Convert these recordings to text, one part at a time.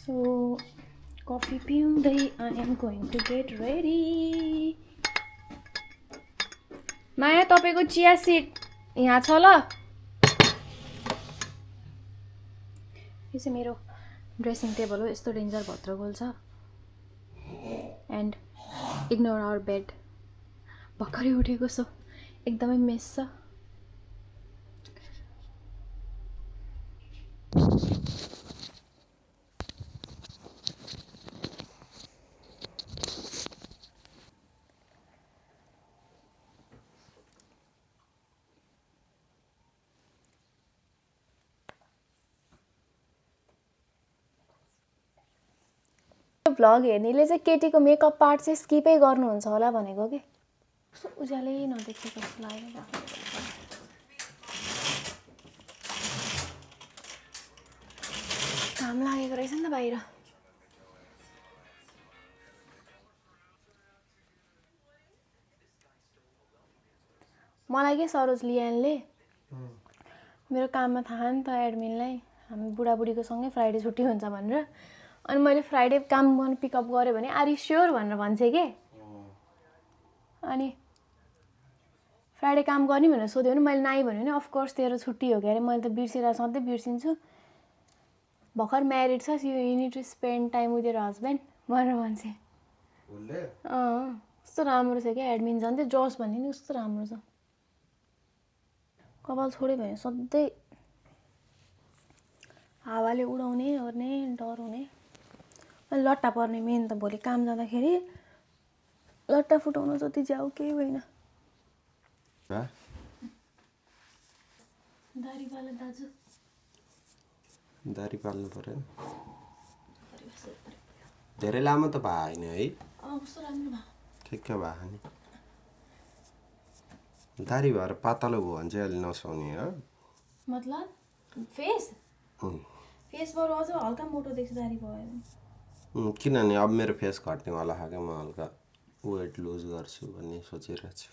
So coffee पिउँदै I am going to get ready. माया तपाईको चिया सिड यहाँ छ ल. यो चाहिँ मेरो ड्रेसिङ टेबल हो. यस्तो डेन्जर भत्रगोल छ. And ignore our bed. भर्खरै उठेको सो एकदमै मेस छ. भ्लग हेर्नेले चाहिँ केटीको मेकअप पार्ट चाहिँ स्किपै गर्नुहुन्छ होला भनेको के. उज्यालै नदेखेको जस्तो लाग्यो. घाम लागेको रहेछ नि त बाहिर. मलाई के सरोज लियानले मेरो काममा थाहा नि त एडमिनलाई हामी बुढाबुढीको सँगै फ्राइडे छुट्टी हुन्छ भनेर. अनि मैले फ्राइडे काम गर्न पिकअप गरेँ भने आर यु स्योर भनेर भन्छ के. अनि फ्राइडे काम गर्ने भनेर सोध्यो भने मैले नाइ भन्यो भने अफकोर्स तेरो छुट्टी हो क्यारे. मैले त बिर्सिरहेको सधैँ बिर्सिन्छु. भर्खर म्यारिड छ you need to spend time with your husband भनेर भन्छ. कस्तो राम्रो छ क्या एडमिन. झन् त्यो जस भन्ने नि कस्तो राम्रो छ. कपाल छोड्यो भने सधैँ हावाले उडाउने ओर्ने डर हुने. लट्टा पर्ने मेन त भोलि काम जाँदाखेरि लट्टा फुटाउनु जति जाऊ केही होइन. दारी पाल्नु दाजु. दारी पाल्नु पर्यो. धेरै लामो त भएन है. कस्तो राम्रो भयो. ठिक्क भयो नि. दारी भएर पातलो भयो भने चाहिँ अलि नसुहाउने हो. मतलब फेस फेसबाट अझ हल्का मोटो देख्छ दारी भयो. किनभने अब मेरो फेस घट्नेवाला खालको म हल्का वेट लुज गर्छु भन्ने सोचिरहेको छु.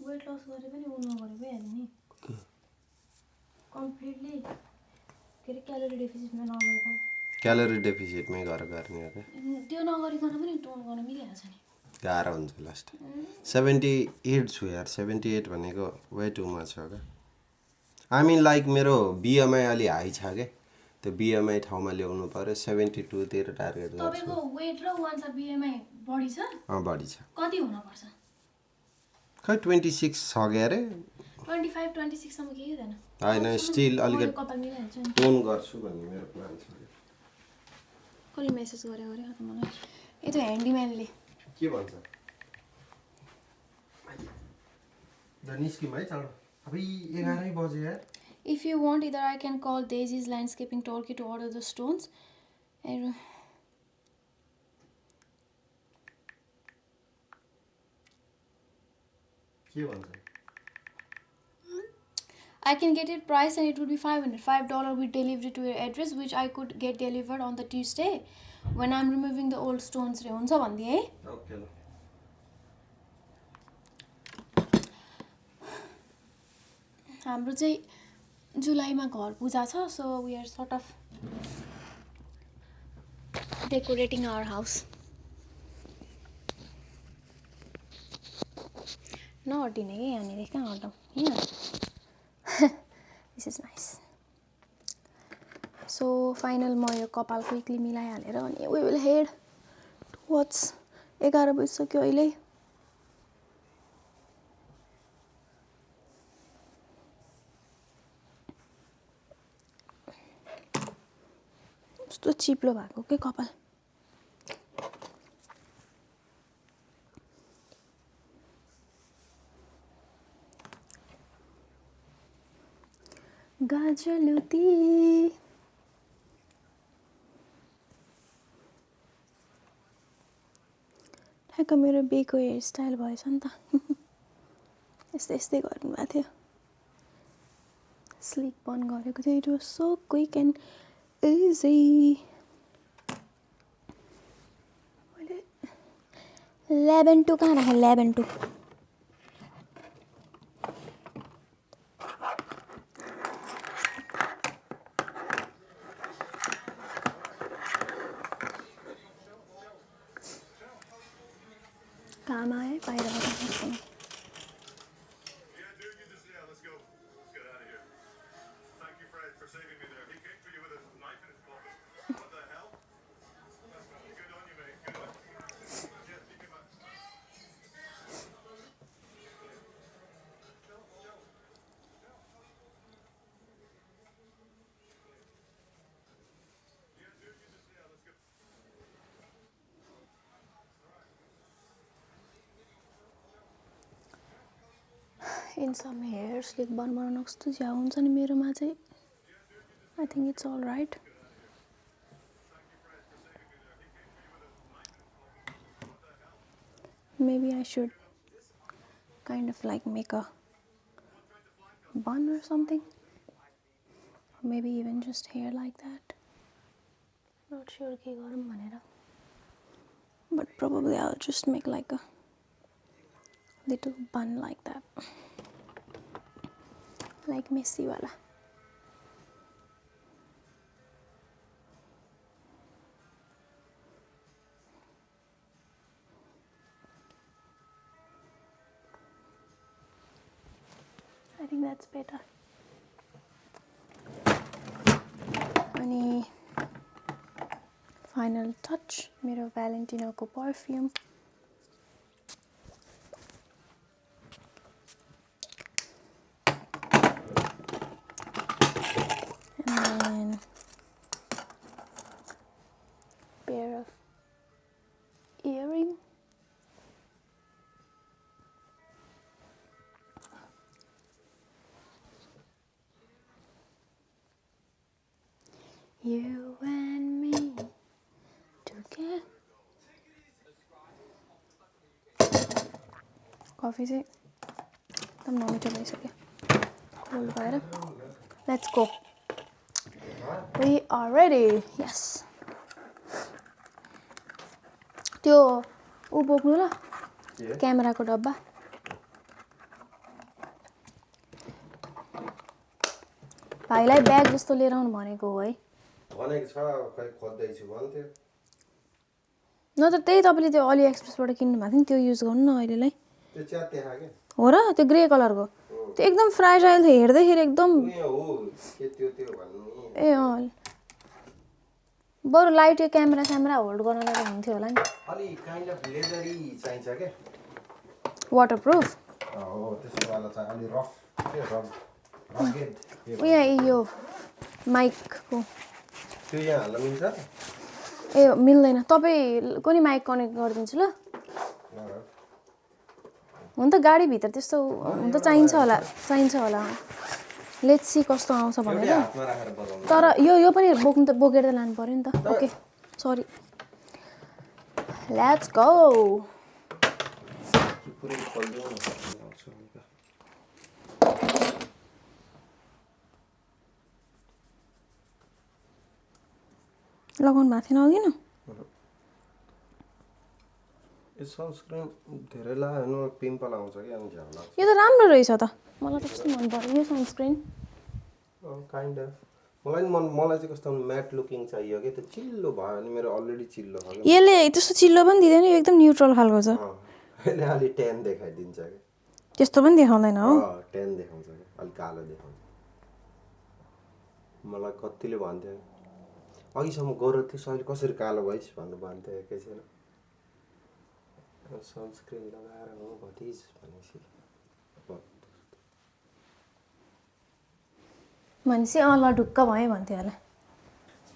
वेट लस गरे पनि उ नगरे भइहाल्यो नि. कम्प्लिटली के अरे क्यालोरी डेफिसिटमा नगरेको. क्यालोरी डेफिसिटमै गरेर गर्ने हो क्या. त्यो नगरिकन पनि टोन गर्न मिलिहाल्छ नि. गाह्रो हुन्छ लास्ट. 78 छु यार. 78 भनेको वे टु मच हो क्या. आई मिन लाइक मेरो बिएमआई अलि हाई छ क्या. त्यो बिएमआई ठाउँमा ल्याउनु पर्यो. 72 तिर टार्गेट गर्छु. तपाईको वेट र वान्स बिएमआई बढी छ. बढी छ. कति हुनुपर्छ. खै 26 छ क्यारे. 25 26 सम्म केही हुँदैन. होइन स्टिल अलिकति कपाल मिलिहाल्छ नि. टोन गर्छु भन्ने मेरो प्लान छ. कसले मेसेज गरे गरे त मलाई. यो त ह्यान्डीम्यानले के भन्छ. निस्किम है चाँडो. अब 11 बजे यार. If you want, either I can call Daisy's Landscaping Turkey to order the stones. के भन्छ. I can get it priced and it would be $500 with delivery to your address, which I could get delivered on the Tuesday when I'm removing the old stones. रे हुन्छ भन्दिए है. Okay ल. हाम्रो चाहिँ जुलाईमा घर पूजा छ. So we are sort of decorating our house. नहटिने कि यहाँनिर कहाँ हटाउँ. This is nice. So final म यो कपाल क्विकली मिलाइहालेर अनि वी विल हेड टुवर्ड्स. 11 बजिसक्यो अहिले. कस्तो चिप्लो भएको के कपाल. गाजलुती ठ्याक्क मेरो बेको हेयर स्टाइल भएछ नि त. यस्तै यस्तै गर्नुभएको थियो. स्लिक बन गरेको थियो. It was so quick and easy. मैले 11 कहाँ राखेँ. 11 इन सम हेयर्स लिक बनाउन कस्तो झ्याउ हुन्छ नि मेरोमा चाहिँ I think it's all right maybe I should kind of like make a bun or something or maybe even just hair like that not sure ke garum bhanera but probably I'll just make like a little bun like that like Messi wala I think that's better. Any final touch, मेरो Valentino को perfume. And then pair of earring. You and me together. Coffee चाहिँ एकदम नमिठो भइसक्यो cold भएर let's go we are ready yes त्यो ऊ बोक्नु ल क्यामेराको डब्बा भाइलाई ब्याग जस्तो लिएर आउनु भनेको हो है भनेको छ खै खोज्दैछु भन्थ्यो न त त्यही तपाईँले त्यो अली एक्सप्रेसबाट किन्नु भएको थियो नि त्यो युज गर्नु न अहिलेलाई त्यो च्याते खाके हो र त्यो ग्रे कलरको त्यो एकदम फ्राइजाइल थियो हेर्दाखेरि एकदम हो के त्यो भन्नु ए अँ बरु लाइट यो क्यामेरा होल्ड गर्नलाई त हुन्थ्यो होला नि अलि काइन्ड अफ लेदरी चाहिन्छ के वाटरप्रुफ हो त्यस्तो वाला चाहिँ अलि रफ के रफ रगेड यहाँ यो माइकको त्यो यहाँ हाल्न मिल्छ ए मिल्दैन तपाईँको नि माइक कनेक्ट गरिदिन्छु ल हुन त गाडीभित्र त्यस्तो हुन त चाहिन्छ होला लेट्स सी कस्तो आउँछ भनेर तर यो पनि बोकेर त लानु पर्यो नि त ओके सरी लेट्स गो पुरै खोल्दिउ न लगाउनु भएको थिएन अघि न यो सनस्क्रिन धेरै लगायो भने पिम्पल आउँछ कि अनि झ्याउ लाग्छ यो त राम्रो रहेछ त मलाई त कस्तो मन पर्यो यो सनस्क्रिन काइन्ड अफ मलाई चाहिँ कस्तो म्याट लुकिङ चाहियो कि त्यो चिल्लो भयो भने मेरो अलरेडी चिल्लो छ कि यसले त्यस्तो चिल्लो पनि दिँदैन यो एकदम न्युट्रल खालको छ यसले अलि ट्यान देखाइदिन्छ कि त्यस्तो पनि देखाउँदैन हो ट्यान देखाउँछ कि अलि कालो देखाउँछ मलाई कतिले भन्थ्यो अघिसम्म गएर थियो अहिले कसरी कालो भइस् भन्नु भन्थ्यो एकैछिन सनस्क्रिन लगाएर हो भतिज भनेपछि भनेपछि ल ढुक्क भयो भन्थ्यो होला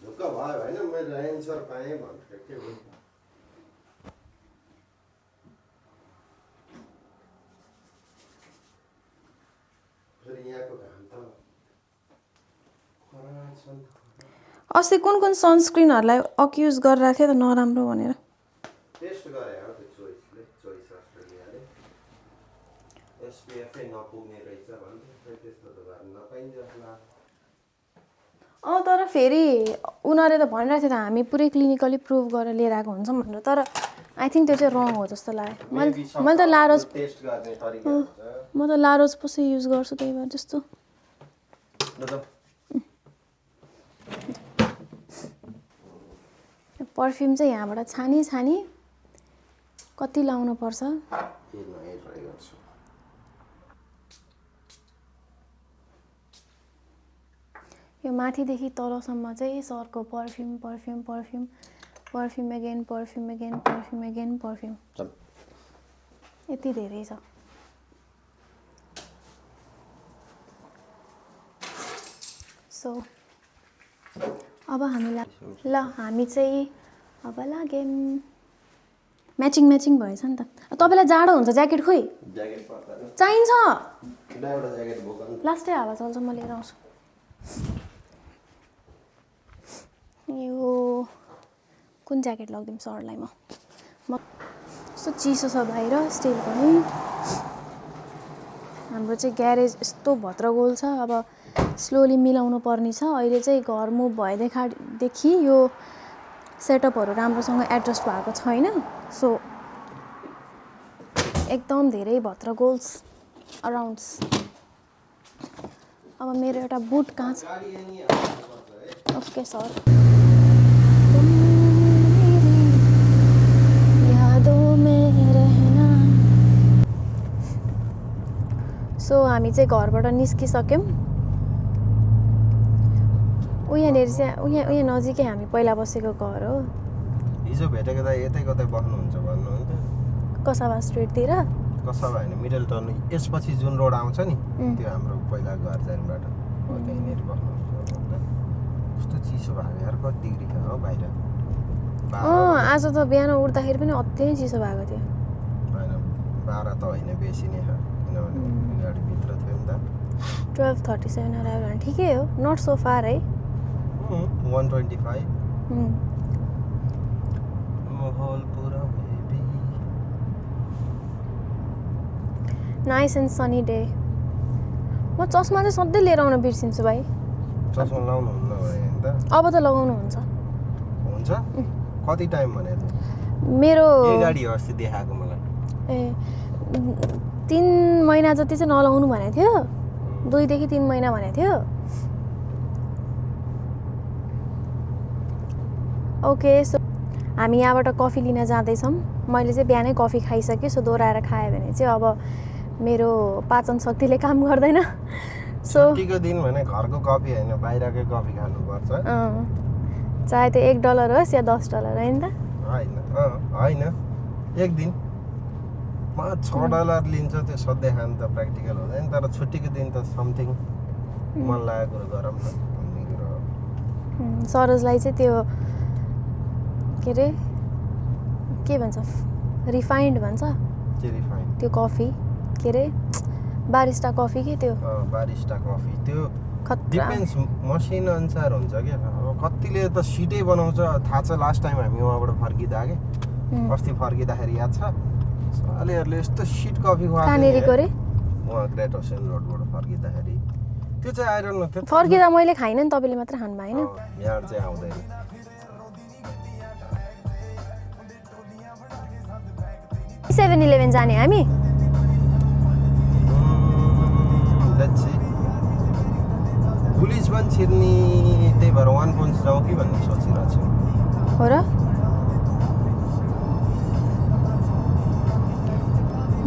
ढुक्क भयो होइन मैले एन्सर पाएँ भन्थ्यो के हो फेरि यहाँको घाम त खराब छ नि अस्ति कुन सनस्क्रिनहरूलाई अक्युज गरिरहेको थियो त नराम्रो भनेर टेस्ट गरे हो त्यो चोइस अस्ट्रेलियाले एसपिएफ नपुग्ने रहेछ भन्थ्यो त्यस्तो त गर्न नपाइन्छ होला तर फेरि उनीहरूले त भनिरहेको थियो त हामी पुरै क्लिनिकली प्रुभ गरेर लिएर आएको हुन्छौँ भनेर तर आई थिङ्क त्यो चाहिँ रङ हो जस्तो लाग्यो मैले त लारोज टेस्ट गर्ने तरिका हुन्छ म त लारोज पछि युज गर्छु त्यही भएर जस्तो पर्फ्युम चाहिँ यहाँबाट छानी कति लाउनु पर्छ यो माथिदेखि तलसम्म चाहिँ सरको पर्फ्युम यति धेरै छ सो अब हामी चाहिँ अब लाग्यौँ म्याचिङ भएछ नि त। तपाईँलाई जाडो हुन्छ ज्याकेट खोइ ज्याकेट पर्दैन चाहिन्छ एउटा ज्याकेट बोकन लास्टै हावा चल्छ म लिएर आउँछु। यो कुन ज्याकेट लगिदिउँ सरलाई म यस्तो चिसो छ बाहिर स्टिल पनि। हाम्रो चाहिँ ग्यारेज यस्तो भद्रगोल छ। अब स्लोली मिलाउनु पर्ने छ। अहिले चाहिँ घर मुभ भएदेखि यो सेटअपहरू राम्रोसँग एडजस्ट भएको छैन। सो एकदम धेरै भद्रगोल्स अराउन्ड्स। अब मेरो एउटा बुट कहाँ छ? Okay sir. सो हामी चाहिँ घरबाट निस्किसक्यौँ। यहाँनिर चाहिँ उहाँ नजिकै हामी पहिला बसेको घर हो। हिजो भेटेको त यतै कतै बस्नुहुन्छ भन्नुहुन्थ्यो कसाबा स्ट्रिटतिर। कसाबा होइन मिडल टाउन यसपछि जुन रोड आउँछ नि त्यो हाम्रो पहिला घर जानेबाट त्यहीँनिर बस्नुहुन्छ। कस्तो चिसो भएको यार कति डिग्री छ हो बाहिर। आज त बिहान उठ्दाखेरि पनि अति नै चिसो भएको थियो। होइन 12 त होइन बेसी नै छ किनभने गाडी भित्र थियो नि त। 12:37 अराइभ भने ठिकै हो नट सो फार है। 125 माहौल पुरा heavy nice and sunny day. म चस्मा चाहिँ सधैँ लिएर आउन बिर्सिन्छु भाइ। चस्मा लाउनु हुन्न भने नि त अब त लगाउनु हुन्छ। हुन्छ कति टाइम भनेको थियो? मेरो यो गाडी हो अस्ति देखाएको मलाई। 3 महिना जति चाहिँ नलाउनु भनेको थियो। 2 देखि 3 महिना भनेको थियो। ओके सो हामी यहाँबाट कफी लिन जाँदैछौँ। मैले चाहिँ बिहानै कफी खाइसकेँ। सो दोहोऱ्याएर खाएँ भने चाहिँ अब मेरो पाचन शक्तिले काम गर्दैन। सो छुट्टीको दिन भने घरको कफी होइन बाहिरकै कफी खानुपर्छ। चाहे त्यो $1 होस् या $10 होइन त। होइन एक दिन $6 लिन्छ त्यो सधैँ खानु त प्र्याक्टिकल हुँदैन। तर छुट्टीको दिन त समथिङ मन लागेको कुरो गरौँ न भन्ने कुरो हो। सरोजलाई चाहिँ त्यो के भन्छ रिफाइन्ड भन्छ के रिफाइन्ड त्यो कफी बारिस्टा कफी के त्यो बारिस्टा कफी त्यो खतरा। डिपेन्ड्स मसिन अनुसार हुन्छ क्या। अब कतिले त सिटै बनाउँछ थाहा छ। लास्ट टाइम हामी उहाँबाट फर्किँदा के अस्ति फर्किँदाखेरि याद छ सालेहरूले यस्तो सिट कफी कहाँनिरको रे उहाँ ग्रेट ओसन रोडबाट फर्किँदाखेरि त्यो चाहिँ आइरन थियो। फर्किँदा मैले खाइनँ नि तपाईँले मात्र खानु भएन। यहाँ चाहिँ आउँदैन। 7-Eleven जाने हामी। पुलिस पनि छिर्ने त्यही भएर 1 पोइन्ट जाउँ कि भन्ने सोचिरहेको छु। हो र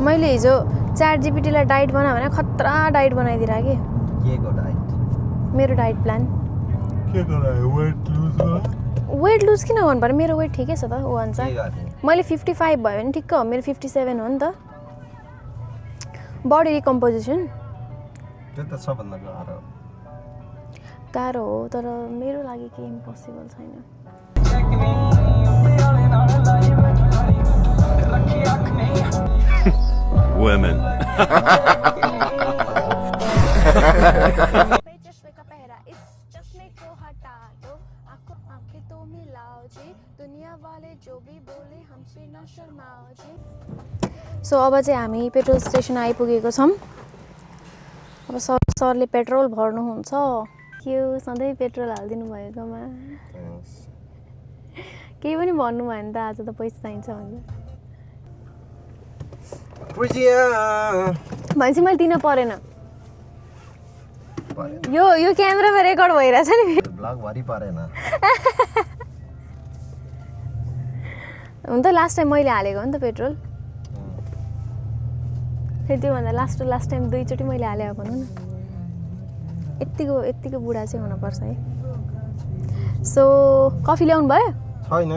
मैले हिजो ChatGPT-लाई डाइट बना भने खतरा डाइट बनाइदिएर कि। के को डाइट? मेरो डाइट प्लान के को वेट लुज किन गर्नु पर्यो? मेरो वेट ठिकै छ त ऊ अनुसार। के गर्ने? मैले 55 भयो भने ठिक्क हो। मेरो 57 हो नि त। बडी रिकम्पोजिसन त्यो त सबभन्दा गाह्रो हो तर मेरो लागि केही इम्पोसिबल छैन। Women. सो अब चाहिँ हामी पेट्रोल स्टेसन आइपुगेको छौँ। अब सरले पेट्रोल भर्नुहुन्छ। के हो सधैँ पेट्रोल हालिदिनु भएकोमा। केही पनि भन्नु भयो नि त आज त पैसा चाहिन्छ भनेर भनेपछि मैले दिन परेन। यो क्यामेरामा रेकर्ड भइरहेछ नि। ब्लग भरि परेन। हुन त लास्ट टाइम मैले हालेको हो नि त पेट्रोल। फेरि त्योभन्दा लास्ट टाइम 2 चोटि मैले हालेको भनौँ न। यत्तिको बुढा चाहिँ हुनुपर्छ है। सो कफी ल्याउनु भयो? छैन।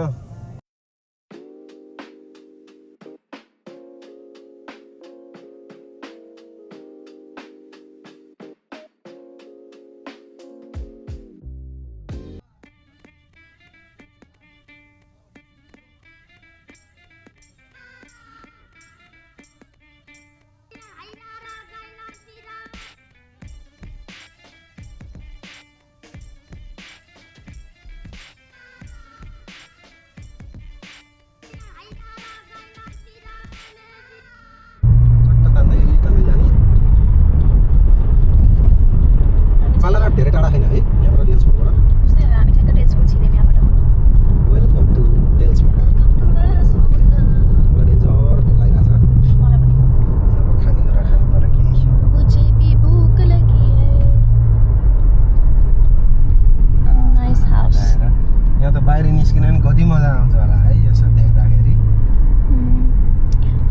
बाहिर निस्किन नि कति मजा आउँछ होला है यसो देख्दाखेरि।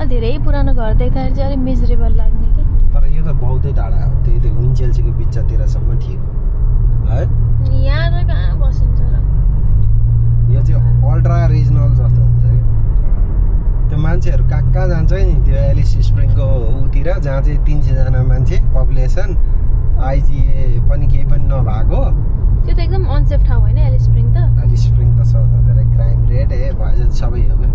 धेरै पुरानो घर देख्दाखेरि चाहिँ अलिक मिजरेबल लाग्ने कि। तर यो त बहुतै टाढा हो, त्यही विन्चेल्सीको बिचतिरसम्म ठिक हो है। यहाँ त कहाँ बसिन्छ र, यो चाहिँ अल्ट्रा रिजनल जस्तो हुन्छ कि। त्यो मान्छेहरू कहाँ कहाँ जान्छ नि त्यो एलिस स्प्रिङको उतिर, जहाँ चाहिँ 300जना मान्छे पपुलेसन, आइजिए पनि केही पनि नभएको। त्यो त एकदम अनसेफ ठाउँ होइन एलिस स्प्रिङ त। एलिस स्प्रिङ त धेरै क्राइम रेट भएछ सबै हो क्या।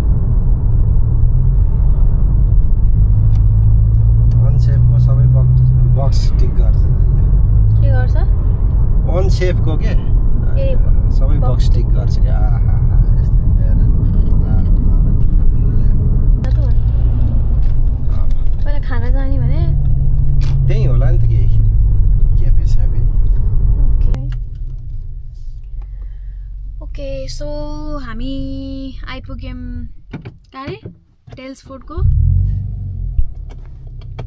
अनसेफको सबै बक्स टिक गर्छ त्यसले। के गर्छ? अनसेफको के सबै बक्स टिक गर्छ क्या। पहिला खाना जाने भने त्यही होला नि त केही क्याफे स्याफे। ओके सो हामी आइपुग्यौँ कहाँ रे? डेल्सफोर्डको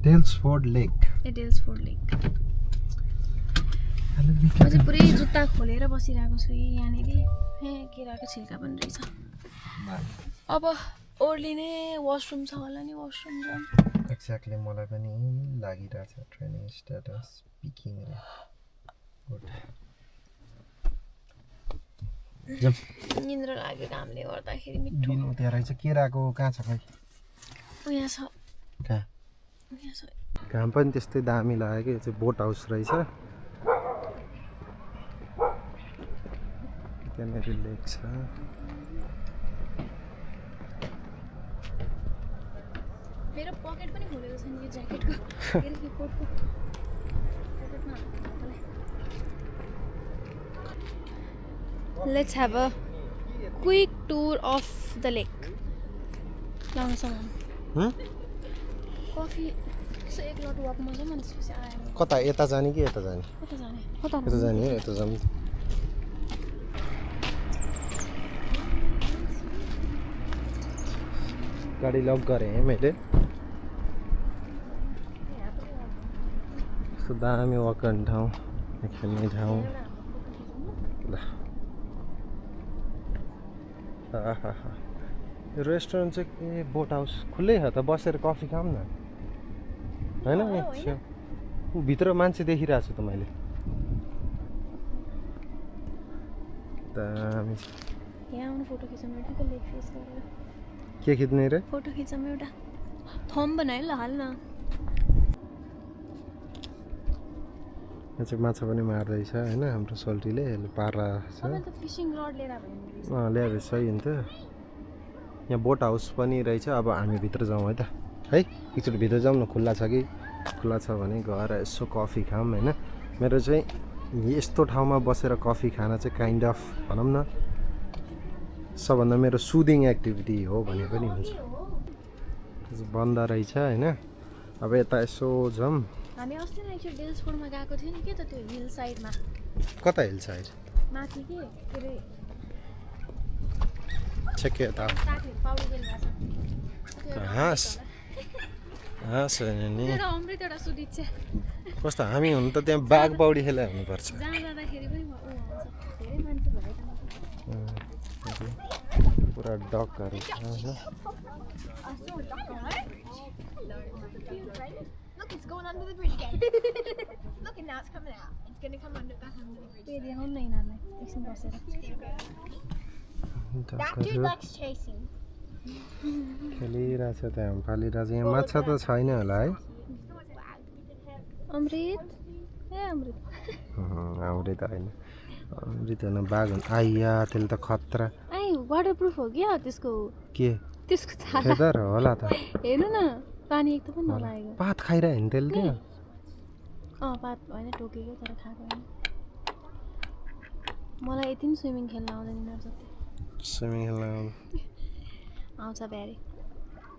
डेल्सफोर्ड लेक। डेल्सफोर्ड लेक। म चाहिँ पुरै जुत्ता खोलेर बसिरहेको छु यहाँनिर। केराको छिल्का पनि रहेछ। अब ओर्लिने वासरुम छ होला नि, वासरुम जाउँ। एक्ज्याक्टली मलाई पनि लागिरहेछ ट्रेनिङ स्ट्याटस पिकिङ रे। गुड। निन्द्रा लाग्यो कामले गर्दाखेरि। मिठो दिनु त्यहाँ रहेछ केराको कहाँ छ खै? यहाँ छ, कहाँ? यहाँ छ। घाम पनि त्यस्तै दामी लाग्यो कि। यो चाहिँ बोट हाउस रहेछ। त्यहाँनिर लेक छ। मेरो पकेट पनि खोलेको छ नि यो ज्याकेटको, के अरे यो कोटको पकेटमा। Let's have a quick tour of the lake. लाउनु सामान कफी यसो एक लट वाकमा जाउँ अनि त्यसपछि आएर कता यता जाने कि यता जाने? कता जाने? यता जाने हो, यता जाऊँ। गाडी लक गरेँ है मैले। यस्तो दामी वाक गर्ने ठाउँ, खेल्ने ठाउँ। ल यो रेस्टुरेन्ट चाहिँ के बोट हाउस खुल्लै छ त, बसेर कफी खाऊँ न होइन? भित्र मान्छे देखिरहेको छु त मैले। दामी छ। यहाँ आउनु फोटो खिचौँ एउटा लेक फेस गरेर। के खिच्ने रे? फोटो खिचौँ एउटा, थम बनायो ल हाल न। यहाँ चाहिँ माछा पनि मार्दैछ होइन हाम्रो सोल्टीले, यसले पारिरहेको छ। त फिसिङ रड लिएर ल्याएर सही हुन्थ्यो। यहाँ बोट हाउस पनि रहेछ। अब हामी भित्र जाउँ है त, है एकचोटि भित्र जाउँ न। खुल्ला छ कि? खुल्ला छ भने गएर यसो कफी खाऊँ होइन। मेरो चाहिँ यस्तो ठाउँमा बसेर कफी खाना चाहिँ काइन्ड अफ भनौँ न सबभन्दा मेरो सुदिङ एक्टिभिटी हो भने पनि हुन्छ। बन्द रहेछ होइन। अब यता यसो जाउँ। हामी अस्ति नै एकचोटि डेल्सफोर्डमा गएको थियो नि के त, त्यो हिल साइडमा। कता हिल साइड? माथि के अरे के यता साथीहरू पाउडी खेल्नु हाँस हाँस होइन नि अमृत एउटा सुदिच्छा। कस्तो हामी हुनु त त्यहाँ बाघ पौडी खेला हुनुपर्छ। जहाँ जाँदाखेरि पनि धेरै मान्छे भएका पुरा डकहरू छ। Look, it's going under the bridge again. Look, and now it's coming out. It's going to come back under the bridge. देखाउँ न यिनीहरूलाई एकछिन बसेर। That dude likes chasing. खेलिरहेछ त्यहाँ फालिरहेछ। यहाँ माछा त छैन होला है? अमृत ए अमृत अमृत होइन, अमृत होइन बाघ हुन्। आइया त्यसले त खतरा। आई वाटरप्रुफ हो क्या त्यसको, के त्यसको छाला फेदर होला त? हेर्नु न पानी एक त पनि नलागेको। पात खाइरह्यो नि त्यसले त्यो? पात होइन टोकेको तर खाएको होइन। मलाई यति पनि स्विमिङ खेल्न आउँदैन यिनीहरू जति। स्विमिङ खेल्न आउँछ ब्यारे।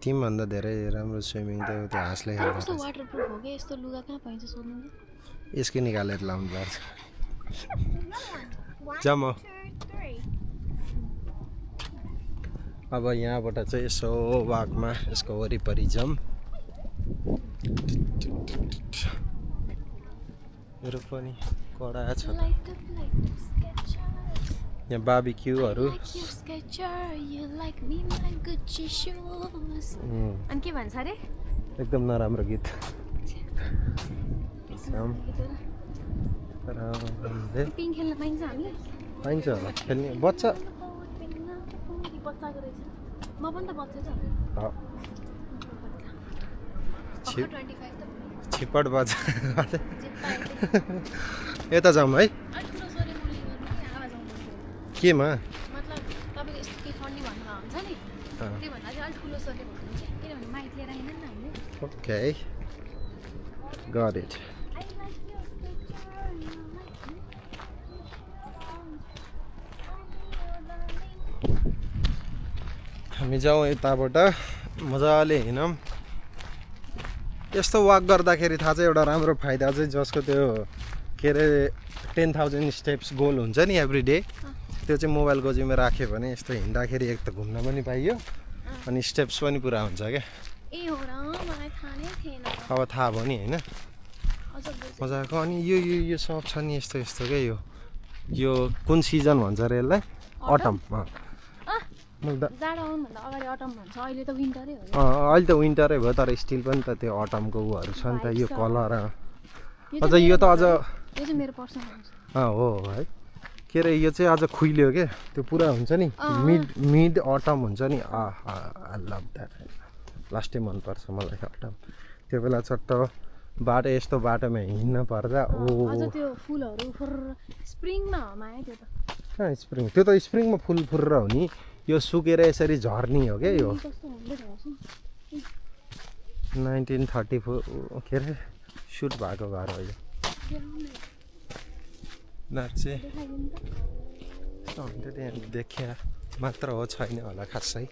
तिमीभन्दा धेरै राम्रो स्विमिङ त त्यो हाँसले खेल्छ। कस्तो वाटरप्रुफ हो क्या यस्तो लुगा कहाँ पाइन्छ सोध्नु त। यसकै निकालेर लाउनु पर्छ। जम्म अब यहाँबाट चाहिँ यसो वाकमा यसको वरिपरि जाउँ। मेरो पनि कडा छ। यहाँ बार्बिक्यूहरू Like your Skechers, you like me, my Gucci shoes. अनि के भन्छ अरे एकदम नराम्रो गीत पिङ खेल्न पाइन्छ हामीले पाइन्छ होला खेल्ने बच्चा बच्चाको रहेछ म पनि त बच्चा छ छिपट बच्चा यता जाउँ है केमा मतलब तपाईँको यस्तो केही फन्डी भन्नुभएको हुन्छ नि त्यो भन्दा चाहिँ अलिक ठुलो स्वरले भन्नुहुन्छ किनभने माइक लिएर आएन नि हामीले ओके गट इट हामी जाउँ यताबाट मजाले हिँडौँ यस्तो वाक गर्दाखेरि थाहा छ एउटा राम्रो फाइदा चाहिँ जसको त्यो के अरे 10,000 स्टेप्स गोल हुन्छ नि एभ्री डे त्यो चाहिँ मोबाइल गोजीमा राख्यो भने यस्तो हिँड्दाखेरि एक त घुम्न पनि पाइयो अनि स्टेप्स पनि पुरा हुन्छ क्या ए हो र मलाई थाहा नै थिएन अब थाहा भयो नि होइन अझ मजाको अनि यो सब छ नि यस्तो यस्तो क्या यो कुन सिजन भन्छ अरे यसलाई अटम जाडो आउनुभन्दा अगाडि अटम भन्छ अहिले त विन्टरै हो अहिले त विन्टरै भयो तर स्टिल पनि त त्यो अटमको उहरू छ नि त यो कलर अझ यो त अझ यो चाहिँ मेरो पर्सनल हो है के अरे यो चाहिँ अझ खुइल्यो क्या त्यो पुरा हुन्छ नि मिड अटम हुन्छ नि आई लभ द्याट लास्टै मनपर्छ मलाई अटम त्यो बेला चट्ट बाटो यस्तो बाटोमा हिँड्न पर्दा अझ त्यो फुलहरू स्प्रिङमा हो माया त्यो त कहाँ स्प्रिङ त्यो त स्प्रिङमा फुल फुरेर हो नि यो सुकेर यसरी झर्ने हो क्या यो 1934 के अरे सुट भएको घर हो यो चाहिँ त्यहाँ देखिया मात्र हो छैन होला खासै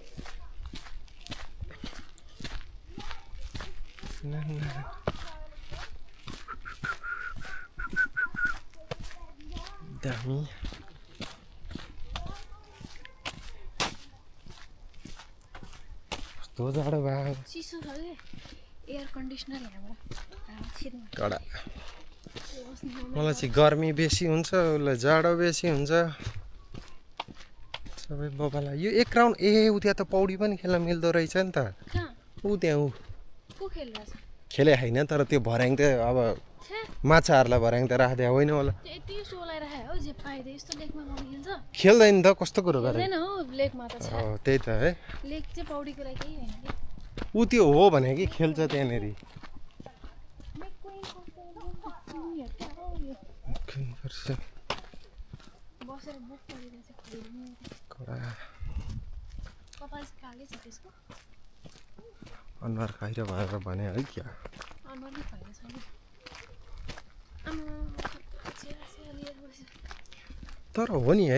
दामी कस्तो जाडो भयो चिसो छ कि एयर कन्डिसनर कडा मलाई चाहिँ गर्मी बेसी हुन्छ उसलाई जाडो बेसी हुन्छ सबै बबालाई यो एक राउन्ड ऊ त्यहाँ त पौडी पनि खेल्न मिल्दो रहेछ नि त ऊ त्यहाँ को खेलिरहेछ खेले होइन तर त्यो भर्याङ त अब माछाहरूलाई भर्याङ त राख्दै होइन होला यति सोलाइराखे हो जे पाइदे यस्तो लेकमा पौडी खेल्छ खेल्दैन त कस्तो कुरो गरे खेल्दैन हो लेकमा त छ त्यही त है लेक चाहिँ पौडीको लागि केही होइन कि ऊ त्यो हो भने कि खेल्छ त्यहाँनिर बसेर बुक गरिरहेछ कपाल चाहिँ कालै छ त्यसको अनुहार खैरो भएर भने है क्या अनुहार नै खैरो छैन तर हो नि है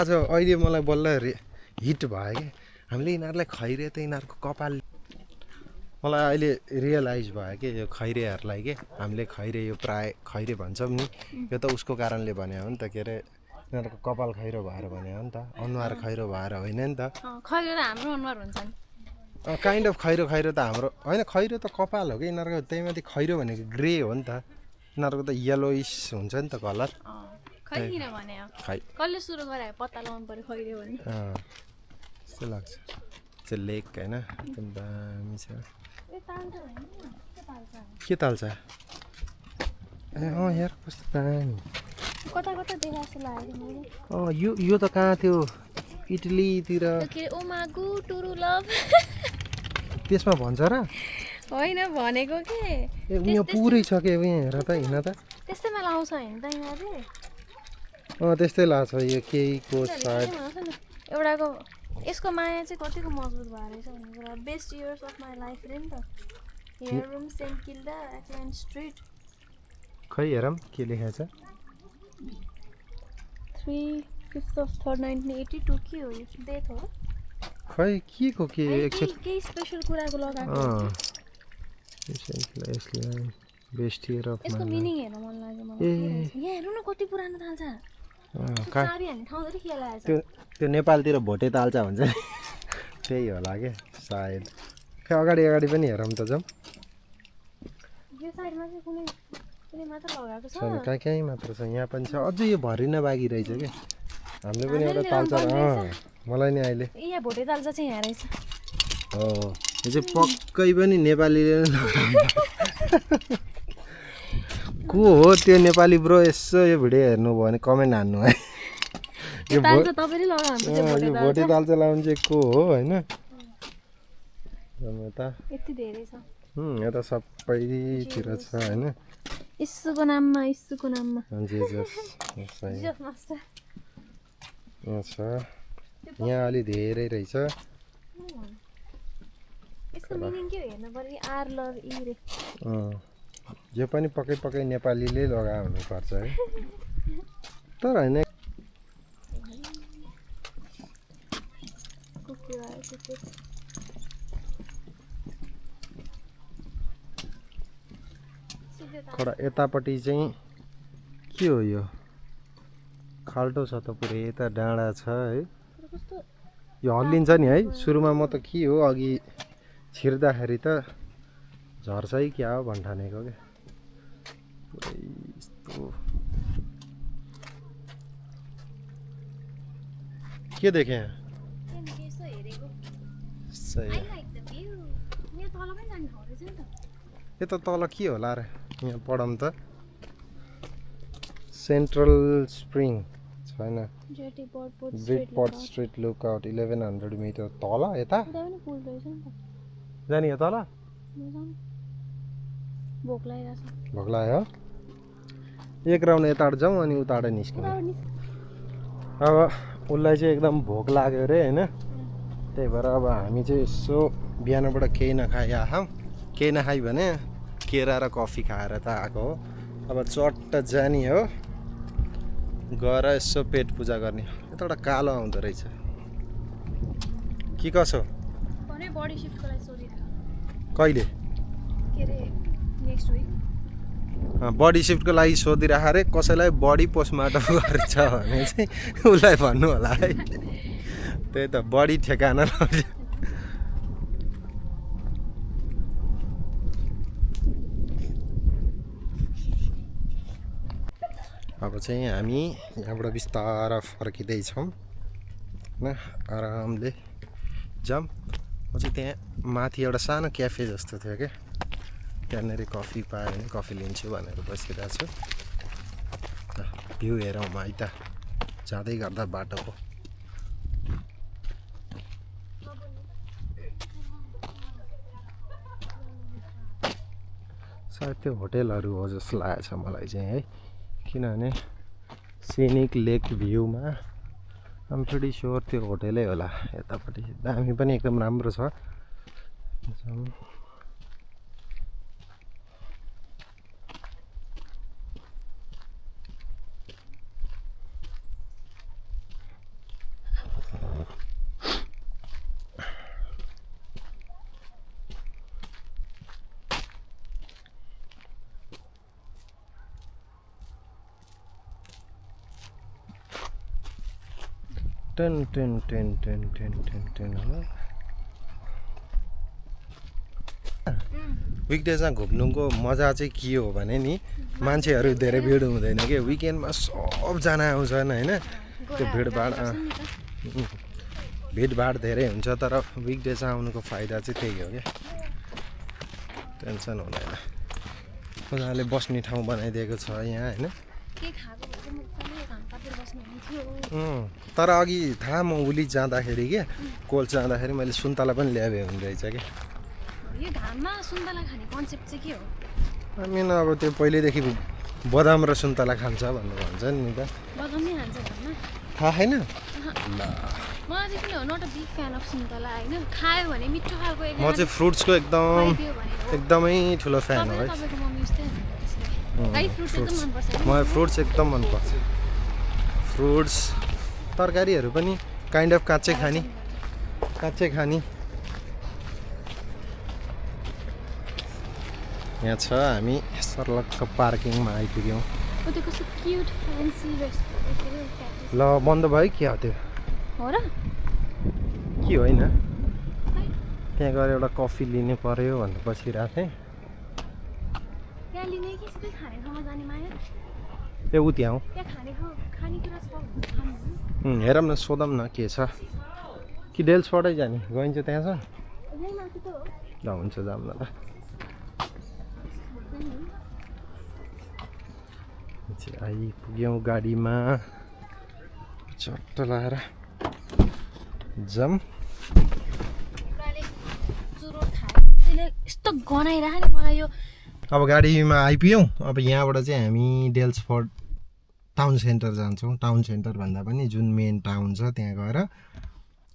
आज अहिले मलाई बल्ल हिट भयो कि हामीले यिनीहरूलाई खैरे त यिनीहरूको कपाल मलाई अहिले रियलाइज भयो कि यो खैरेहरूलाई के हामीले खैरे यो प्राय खैरे भन्छौँ नि यो त उसको कारणले भने हो नि त के अरे यिनीहरूको कपाल खैरो भएर भने हो नि त अनुहार खैरो भएर होइन नि त खैरो त हाम्रो अनुहार हुन्छ नि काइन्ड अफ खैरो खैरो त हाम्रो होइन खैरो त कपाल हो कि यिनीहरूको त्यही माथि खैरो भनेको ग्रे हो नि त यिनीहरूको त येलोइस हुन्छ नि त कलर खै किन भने कसले सुरु गरायो पत्ता लगाउनु पर्यो खैरो भने त्यस्तो लाग्छ त्यो लेक होइन एकदम दामी छ के ताल्छ ए यार कस्तो दामी कता कता देखा जस्तो लाग्यो यो त कहाँ त्यो इटलीतिर त्यसमा भन्छ र होइन भनेको के यहाँ पुरै छ के यहाँ हेर त हिँड त त्यस्तैमा लाउँछ होइन त यिनीहरूले त्यस्तै लाग्छ यो केहीको सायद एउटाको यसको माया चाहिँ कतिको मजबुत भएर रहेछ भन्ने कुरा best years of my life रे नि त hair room saint Kilda एक्ल्यान्ड street खै हेरौँ के लेखेको छ 3/5/3/1982 के हो यो डेट हो खै के को के केही स्पेसल कुराको लगाएको बेस्ट इयर अफ यसको मिनिङ हेर्न मन लाग्यो मलाई यहाँ हेर्नु न कति पुरानो थाल्छ चाबी हान्ने ठाउँधरि के लगाएछ त्यो नेपालतिर भोटे ताल्छ भन्छ त्यही होला के सायद खै अगाडि अगाडि पनि हेरौँ त जाउँ यो साइडमा चाहिँ कुनै मात्र लगाएको छ कहीँ मात्र छ यहाँ पनि छ अझै यो भरिन बाँकी रहेछ क्या हामीले पनि एउटा तालचा मलाई नि अहिले यहाँ भोटे तालचा चाहिँ यहाँ रहेछ हो यो चाहिँ पक्कै पनि नेपालीले को हो त्यो नेपाली ब्रो यसो यो भिडियो हेर्नु भयो भने कमेन्ट हान्नु है यो भोटे तालचा लाउनु चाहिँ को हो होइन यति धेरै छ यता सबैतिर छ होइन यीशुको नाममा छ यहाँ अलि धेरै रहेछ यसको मिनिङ के हो हेर्नु पर्यो आर लभ ई रे यो पनि पक्कै नेपालीले लगाए हुनुपर्छ है तर होइन खडा यतापट्टि चाहिँ के हो यो खाल्टो छ त पुरै यता डाँडा छ है यो हल्लिन्छ नि है सुरुमा म त के हो अघि छिर्दाखेरि त झर्छ है क्या हो भन्ठानेको क्या पुरै यस्तो के देखेँ यता तल के होला र यहाँ पढौँ त सेन्ट्रल स्प्रिङ छैन ब्रिडपट स्ट्रिट लुकआउट 1100 मिटर तल यता जाने तल भोक लाग्यो एक राउन्ड यताबाट जाउँ अनि उताबाट निस्कौँ अब उसलाई चाहिँ एकदम भोक लाग्यो अरे होइन त्यही भएर अब हामी चाहिँ यसो बिहानबाट केही नखाइ भने केरा र कफी खाएर त आएको हो अब चट्ट जाने हो गएर यसो पेट पूजा गर्ने यताबाट कालो आउँदो रहेछ के कसो कहिले बडी सिफ्टको लागि सोधिराख रे कसैलाई बडी पोस्टमार्टम गर्छ भने चाहिँ उसलाई भन्नु होला है त्यही त बडी ठेगाना अब चाहिँ हामी यहाँबाट बिस्तारै फर्किँदैछौँ होइन आरामले जाऊँ म चाहिँ त्यहाँ माथि एउटा सानो क्याफे जस्तो थियो क्या त्यहाँनिर कफी पायो भने कफी लिन्छु भनेर बसिरहेको छु भ्यू हेरौँ है त जाँदै गर्दा बाटोको सायद त्यो होटेलहरू हो जस्तो लागेको छ मलाई चाहिँ है किनभने सिनिक लेक भ्यूमा आम प्रिटी स्योर त्यो होटेलै होला यतापट्टि दामी पनि एकदम राम्रो छ टेन विकडेजमा घुम्नुको मजा चाहिँ के हो भने नि मान्छेहरू धेरै भिड हुँदैन कि विकेन्डमा सबजना आउँछन् होइन त्यो भिडभाड धेरै हुन्छ तर विकडेजमा आउनुको फाइदा चाहिँ त्यही हो क्या टेन्सन हुँदैन मजाले बस्ने ठाउँ बनाइदिएको छ यहाँ होइन तर अघि थाहा म उली जाँदाखेरि क्या कोल्स जाँदाखेरि मैले सुन्तला पनि ल्याए हुने रहेछ क्या यो घाममा सुन्तला खाने कन्सेप्ट चाहिँ के हो हामी अब त्यो पहिल्यैदेखि बदाम र सुन्तला खान्छ भनेर भन्छ नि त बदाम नै खान्छ घाममा थाहा छैन ल मलाई चाहिँ किन हो not a big fan of सुन्तला होइन खायो भने मिठो खालको म चाहिँ फ्रुट्सको एकदमै ठुलो फ्यान हो है मलाई फ्रुट्स एकदम मनपर्छ फ्रुट्स तरकारीहरू पनि काइन्ड अफ काँच्चै खाने यहाँ छ हामी सर्लक्क पार्किङमा आइपुग्यौँ ल बन्द भयो के हो त्यो हो र के होइन त्यहाँ गएर एउटा कफी लिनु पर्यो भनेर बसिरहेको थिएँ ए उ त्यहाँ हो हेरौँ न सोधौँ न के छ कि डेल्सफोर्टै जाने गइन्छ त्यहाँसम्म ल हुन्छ जाऊँ न त आइपुग्यौँ गाडीमा चट्ट लाएर जाऊँ यस्तो गनाइरह नि मलाई यो अब गाडीमा आइपुग्यौँ अब यहाँबाट चाहिँ हामी डेल्सफोर्ट टाउन सेन्टर जान्छौँ टाउन सेन्टर भन्दा पनि जुन मेन टाउन छ त्यहाँ गएर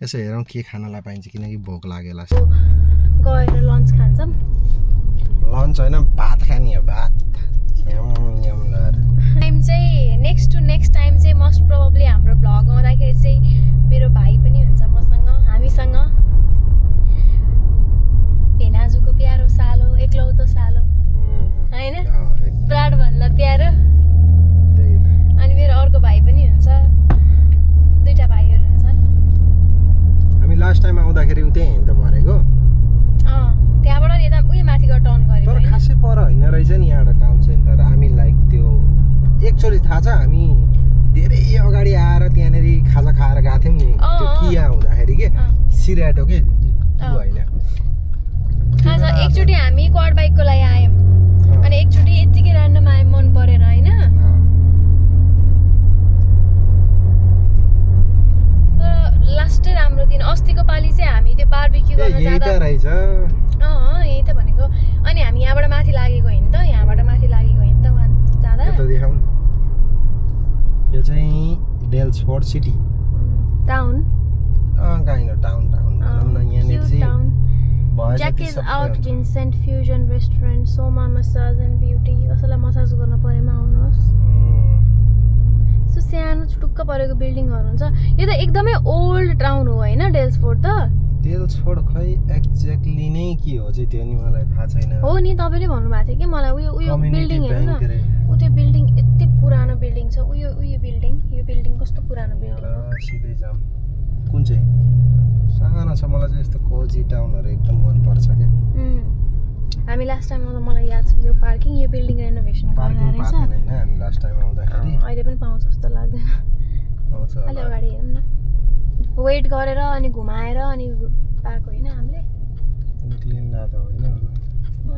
यसो हेरौँ के खानलाई पाइन्छ किनकि भोक लागेला छ गएर लन्च खान्छौँ लन्च होइन भात खाने हो भात टाइम चाहिँ नेक्स्ट टाइम चाहिँ मोस्ट प्रोबेबली हाम्रो भ्लग आउँदाखेरि चाहिँ मेरो भाइ पनि हुन्छ मसँग हामीसँग भेनाजुको प्यारो सालो एक्लौतो सालो होइन प्राणभन्दा प्यारो अनि मेरो अर्को भाइ पनि हुन्छ दुईटा भाइहरू हुन्छन् हामी लास्ट टाइम आउँदाखेरि उतै हिँड्दा भरेको त्यहाँबाट यता उयो माथिबाट टर्न गरेको तर खासै पर होइन रहेछ नि यहाँबाट टाउन सेन्टर हामी लाइक त्यो एकचोटि थाहा छ हामी धेरै अगाडि आएर त्यहाँनिर खाजा खाएर गएको थियौँ नि त्यो किया हुँदाखेरि के सिराटो के होइन खाजा एकचोटि हामी क्वाड बाइकको लागि आयौँ अनि एकचोटि यत्तिकै ऱ्यान्डम आयौँ मन परेर होइन तर लास्टै राम्रो दिन अस्तिको पालि चाहिँ हामी त्यो बारबिक्यू गर्न जाँदा रहेछ यही त भनेको अनि हामी यहाँबाट माथि लागेको होइन त यहाँबाट माथि लागेको होइन त वहाँ जाँदा देखाउँ यो चाहिँ Daylesford city town kind of town भनौँ न यहाँनिर चाहिँ Jack is out Vincent Fusion Restaurant Soma Massage and Beauty कसैलाई मसाज गर्न परेमा आउनुहोस् सो सानो छुटुक्क परेको बिल्डिङहरू हुन्छ यो त एकदमै ओल्ड टाउन हो होइन डेल्सफोर्ट त डेल्सफोर्ट खै एक्ज्याक्टली नै के हो चाहिँ त्यो नि मलाई थाहा छैन हो नि तपाईँले भन्नुभएको थियो कि मलाई उयो बिल्डिङ हेर्नु न ऊ त्यो बिल्डिङ यति पुरानो बिल्डिङ छ उयो यो बिल्डिङ कस्तो पुरानो बिल्डिङ सिधै जाम कुन चाहिँ सानो छ मलाई चाहिँ यस्तो कोजी टाउनहरू एकदम मनपर्छ क्या हामी लास्ट टाइम आउँदा मलाई याद छ यो पार्किङ यो बिल्डिङ रेनोभेसन गरेर रहेछ हामी लास्ट टाइम आउँदाखेरि अहिले पनि पाउँछ जस्तो लाग्दैन अलि अगाडि हेरौँ न वेट गरेर अनि घुमाएर अनि पाएको होइन हामीले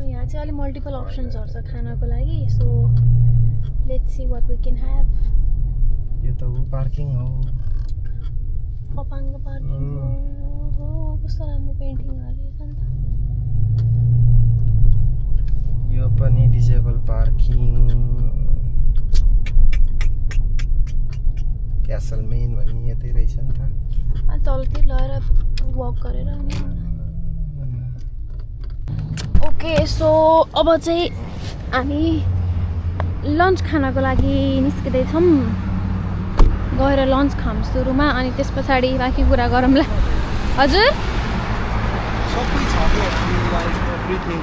यहाँ चाहिँ अलिक मल्टिपल अप्सन्सहरू छ खानको लागि so let's see what we can have यो त हो पार्किङ हो पपाङ्ग पार्किङ हो कस्तो राम्रो पेन्टिङहरू रहेछ नि त यो पनि डिजेबल पार्किङ क्यासल मेन भन्ने यतै रहेछ नि त अनि तलतिर लगेर वक गरेर अनि ओके सो अब चाहिँ हामी लन्च खानको लागि निस्किँदैछौँ गएर लन्च खाऊँ सुरुमा अनि त्यस पछाडि बाँकी कुरा गरौँला हजुर सबै छ एभ्रिथिङ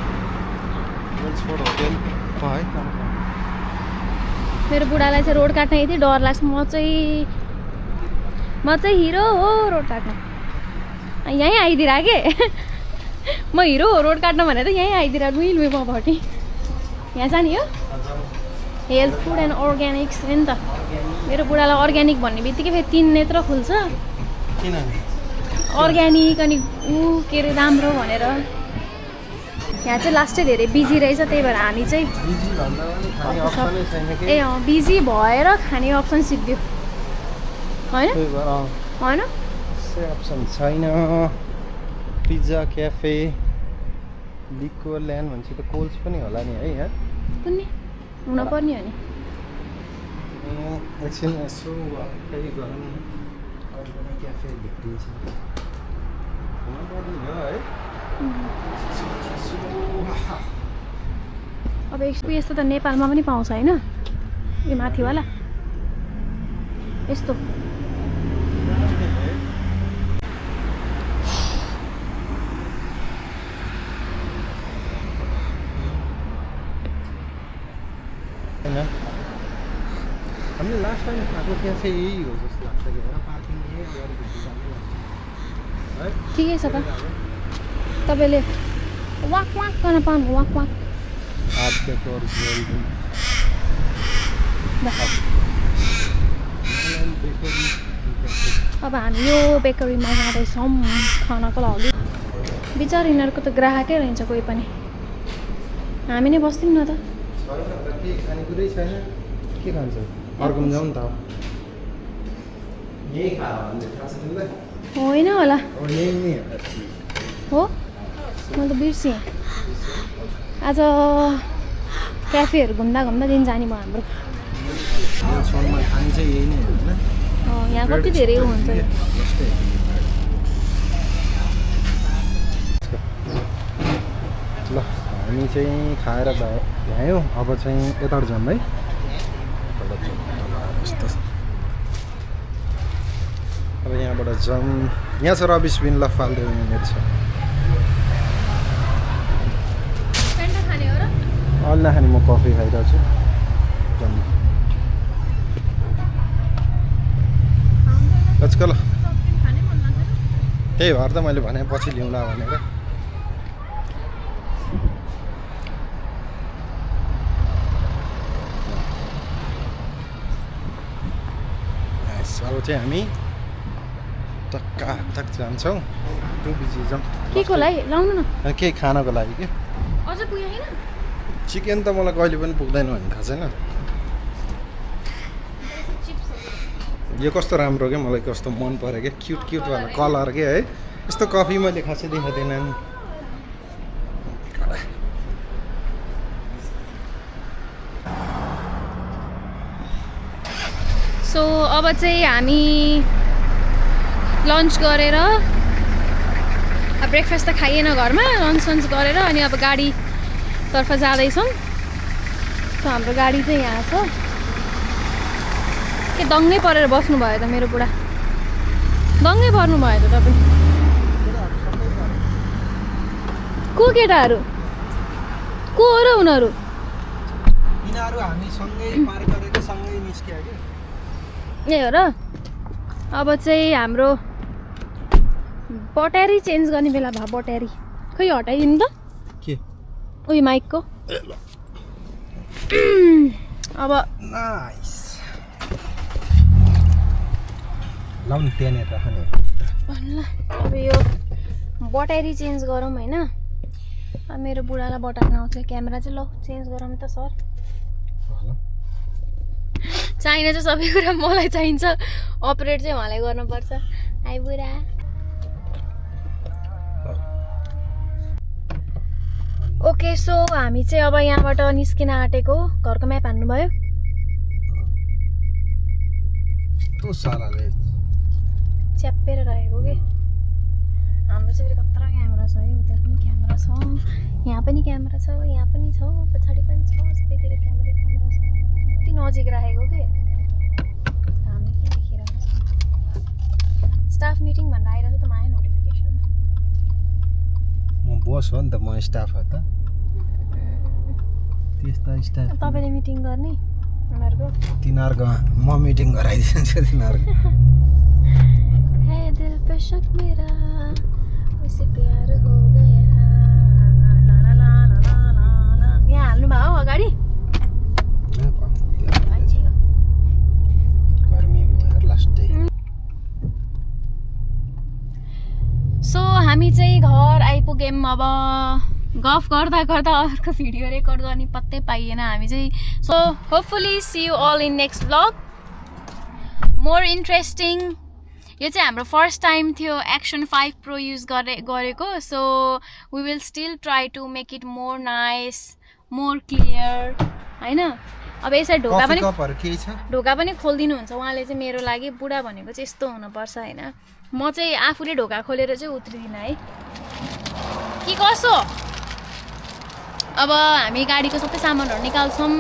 डेल्सफोर्ट होटेल है मेरो बुढालाई चाहिँ रोड काट्न यति डर लाग्छ म चाहिँ हिरो हो रोड काट्न यहीँ आइदिएर के म हिरो हो रोड काट्न भने त यहीँ आइदिएर लुई मपट्टि यहाँ छ नि यो हेल्थ फुड एन्ड अर्ग्यानिक्स हो नि त मेरो बुढालाई अर्ग्यानिक भन्ने बित्तिकै फेरि 3 नेत्र खुल्छ अर्ग्यानिक अनि के अरे राम्रो भनेर यहाँ चाहिँ लास्टै धेरै बिजी रहेछ त्यही भएर हामी चाहिँ बिजी भएर खाने अप्सन सिक्यो होइन अप्सन छैन पिज्जा क्याफे लिको ल्यान्ड भन्छ त कोल्स पनि होला नि है यहाँ कुन नि हुनपर्ने हो नि एकछिन यसो केही गरौँ न क्याफे भेटिन्छ हुनपर्ने हो है अब यस्तो त नेपालमा पनि पाउँछ होइन यो माथिवाला यस्तो हामीले लास्ट टाइम खाएको क्याफे यही हो जस्तो लाग्छ कि पार्किङ ठिकै छ त तपाईँले वाक वाक गर्न पाउनु वाक वाक अब हामी यो बेकरीमा जाँदैछौँ खानको लागि। बिचार यिनीहरूको त ग्राहकै रहन्छ कोही पनि। हामी नै बस्दिउँ न त। के खानेकुरै छैन के खान्छ अर्कोमा जाउँ नि त यही खा भन्ने थाहा छ तिमीलाई होइन होला यही नै हो मैले त बिर्सेँ। आज क्याफेहरू घुम्दा घुम्दा दिन जाने भयो हाम्रो। यो छेउमा खाने चाहिँ यही नै हो हैन यहाँ कति धेरै हुन्छ। ल हामी चाहिँ खाएर भ्यायौँ अब चाहिँ यताबाट जाऊँ है अब यहाँबाट जाऊँ। यहाँ छ रबिस बिन ल फाल्दै मेरो छ अलि नखाने म कफी खाइरहेको छु जाऊँ ल त्यही भएर त मैले भने पछि ल्याउँला भनेर। अब चाहिँ हामी टक्क जान्छौँ टु बिजी जाउँ के को लागि लाउनु न केही खानको लागि के अझ पुग्यो हैन। चिकन त मलाई कहिले पनि पुग्दैन भन्ने थाहा छैन। यो कस्तो राम्रो क्या मलाई कस्तो मन पऱ्यो क्या क्युट वाला कलर के है यस्तो कफी मैले खासै देखाएको थिएन नि। सो अब चाहिँ हामी लन्च गरेर ब्रेकफास्ट त खाइएन घरमा लन्च गरेर अनि अब गाडीतर्फ जाँदैछौँ। सो हाम्रो गाडी चाहिँ यहाँ छ। के दङ्गै परेर बस्नुभयो त मेरो बुढा दङ्गै पर्नु भयो त तपाईँ को केटाहरू को हो र उनीहरू हामी सँगै पार्क गरेको सँगै निस्क्यो कि ए हो र। अब चाहिँ हाम्रो बट्यारी चेन्ज गर्ने बेला भयो। बट्यारी खै हटाइदिनु त के उयो माइकको अब नाइस लाउनु त्यहाँनिर राख्ने ल अब यो बट्यारी चेन्ज गरौँ होइन। अब मेरो बुढालाई बटाल्न आउँछ क्यामेरा चाहिँ ल चेन्ज गरौँ त सर। चाहिने चाहिँ सबै कुरा मलाई चाहिन्छ अपरेट चाहिँ उहाँलाई गर्नुपर्छ। आइ बुढा ओके। सो हामी चाहिँ अब यहाँबाट निस्किन आँटेको घरको म्याप हान्नुभयो च्याप्पेर रहेको कि हाम्रो चाहिँ फेरि कत्रो क्यामेरा छ है। उता पनि क्यामेरा छ यहाँ पनि क्यामेरा छ यहाँ पनि छ पछाडि पनि छ सबैतिर क्यामेरा छ। कति नजिक राखेको कि हामीले के देखिरहेको छ स्टाफ मिटिङ भनेर आइरहेको त माया नोटिफिकेसन म बस हो नि त म स्टाफ हो त त्यस्ता स्टाफ तपाईँले मिटिङ गर्ने उनीहरूको तिनीहरूको म मिटिङ गराइदिन्छु तिनीहरूको है दिल पे शक मेरा उसे प्यार हो गया ला ला ला ला ला ला। यहाँ हाल्नु भयो अगाडि गर्मी भयो लास्टै। सो हामी चाहिँ घर आइपुग्यौँ। अब गफ गर्दा गर्दा अर्को भिडियो रेकर्ड गर्ने पत्तै पाइएन हामी चाहिँ। So hopefully see you all in next blog more interesting. यो चाहिँ हाम्रो फर्स्ट टाइम थियो एक्सन 5 प्रो युज गरेको। So we will still try to make it more nice more clear होइन। अब यसरी ढोका पनि खोलिदिनुहुन्छ उहाँले चाहिँ मेरो लागि। बुढा भनेको चाहिँ यस्तो हुनुपर्छ होइन। म चाहिँ आफूले ढोका खोलेर चाहिँ उत्रिदिनँ है कि कसो। अब हामी गाडीको सबै सामानहरू निकाल्छौँ।